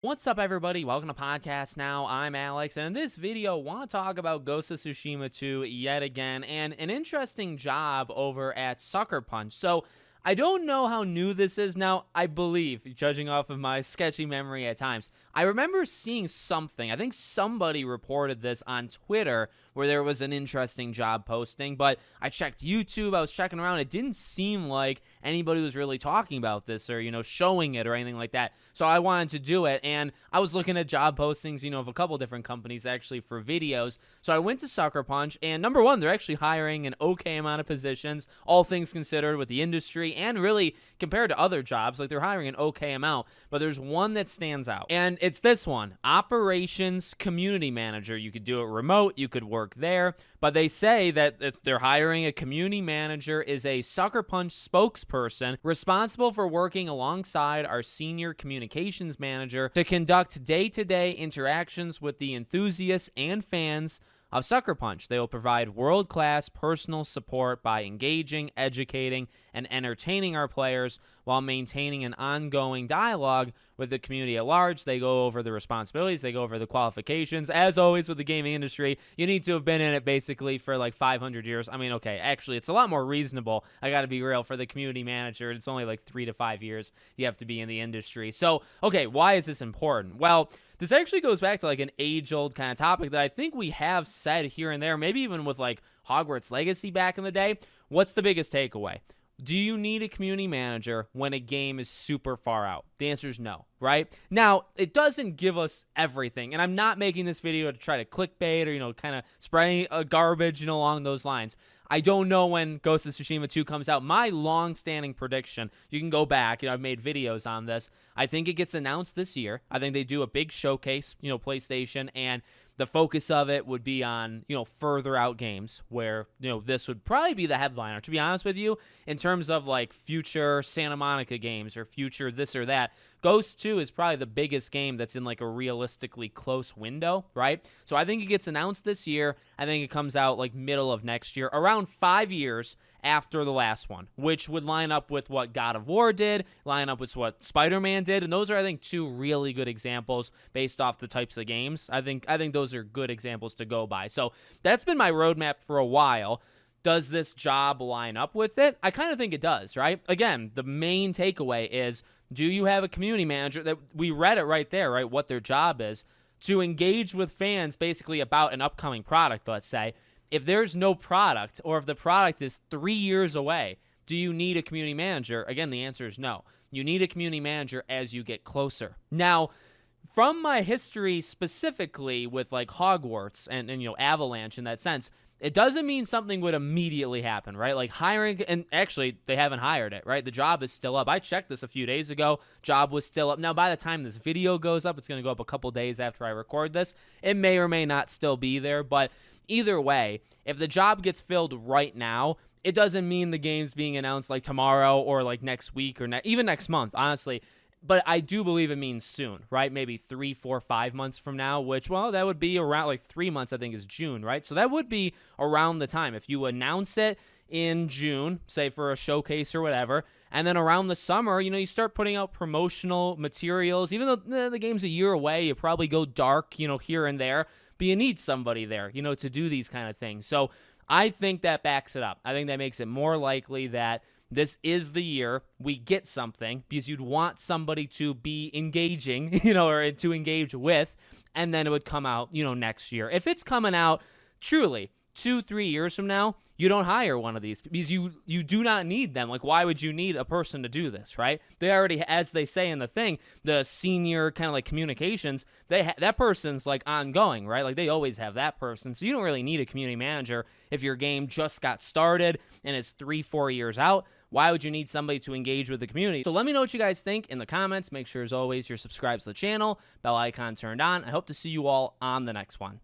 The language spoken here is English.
What's up, everybody? Welcome to Podcast Now. I'm Alex, and in this video, I want to talk about Ghost of Tsushima 2 yet again, and an interesting job over at Sucker Punch. So, I don't know how new this is now. I believe, judging off of my sketchy memory at times, I remember seeing something. I think somebody reported this on Twitter where there was an interesting job posting, but I checked YouTube, I was checking around. It didn't seem like anybody was really talking about this or, showing it or anything like that. So I wanted to do it, and I was looking at job postings, of a couple different companies actually for videos. So I went to Sucker Punch, and number one, they're actually hiring an okay amount of positions, all things considered with the industry, and really compared to other jobs, like they're hiring an okay amount. But there's one that stands out, and it's this one: Operations Community Manager. You could do it remote, you could work there, but they say that they're hiring a community manager, is a Sucker Punch spokesperson responsible for working alongside our senior communications manager to conduct day-to-day interactions with the enthusiasts and fans of Sucker Punch. They will provide world-class personal support by engaging, educating, and entertaining our players while maintaining an ongoing dialogue with the community at large. They go over the responsibilities, they go over the qualifications. As always with the gaming industry, you need to have been in it basically for like 500 years. I mean, okay, actually, it's a lot more reasonable, I gotta be real, for the community manager. It's only like 3 to 5 years you have to be in the industry. So, okay, why is this important? Well, this actually goes back to like an age-old kind of topic that I think we have said here and there, maybe even with like Hogwarts Legacy back in the day. What's the biggest takeaway? Do you need a community manager when a game is super far out? The answer is no, right? Now, it doesn't give us everything, and I'm not making this video to try to clickbait or, kind of spreading garbage, along those lines. I don't know when Ghost of Tsushima 2 comes out. My long-standing prediction, you can go back, I've made videos on this. I think it gets announced this year. I think they do a big showcase, PlayStation, and the focus of it would be on, further out games where, this would probably be the headliner. To be honest with you, in terms of like future Santa Monica games or future this or that, Ghost 2 is probably the biggest game that's in like a realistically close window, right? So I think it gets announced this year. I think it comes out like middle of next year, around 5 years after the last one, which would line up with what God of War did, line up with what Spider-Man did, and those are, I think, two really good examples based off the types of games. I think those are good examples to go by. So that's been my roadmap for a while. Does this job line up with it? I kind of think it does, right? Again, the main takeaway is, do you have a community manager? That we read it right there, right? What their job is to engage with fans basically about an upcoming product, let's say. If there's no product, or if the product is 3 years away, do you need a community manager? Again, the answer is no. You need a community manager as you get closer. Now, from my history specifically with like Hogwarts and Avalanche in that sense, it doesn't mean something would immediately happen, right? Like hiring, and actually they haven't hired it, right? The job is still up. I checked this a few days ago. Job was still up. Now, by the time this video goes up, it's going to go up a couple days after I record this. It may or may not still be there, but either way, if the job gets filled right now, it doesn't mean the game's being announced like tomorrow or like next week or even next month, honestly. But I do believe it means soon, right? Maybe 3, 4, 5 months from now, which, well, that would be around like 3 months, I think, is June, right? So that would be around the time. If you announce it in June, say for a showcase or whatever, and then around the summer, you start putting out promotional materials. Even though the game's a year away, you probably go dark, here and there, but you need somebody there, to do these kind of things. So I think that backs it up. I think that makes it more likely that this is the year we get something, because you'd want somebody to be engaging, or to engage with, and then it would come out, next year. If it's coming out truly 2, 3 years from now, you don't hire one of these, because you do not need them. Like, why would you need a person to do this, right? They already, as they say in the thing, the senior kind of like communications, that person's like ongoing, right? Like they always have that person. So you don't really need a community manager if your game just got started and it's 3, 4 years out. Why would you need somebody to engage with the community? So let me know what you guys think in the comments. Make sure, as always, you're subscribed to the channel, bell icon turned on. I hope to see you all on the next one.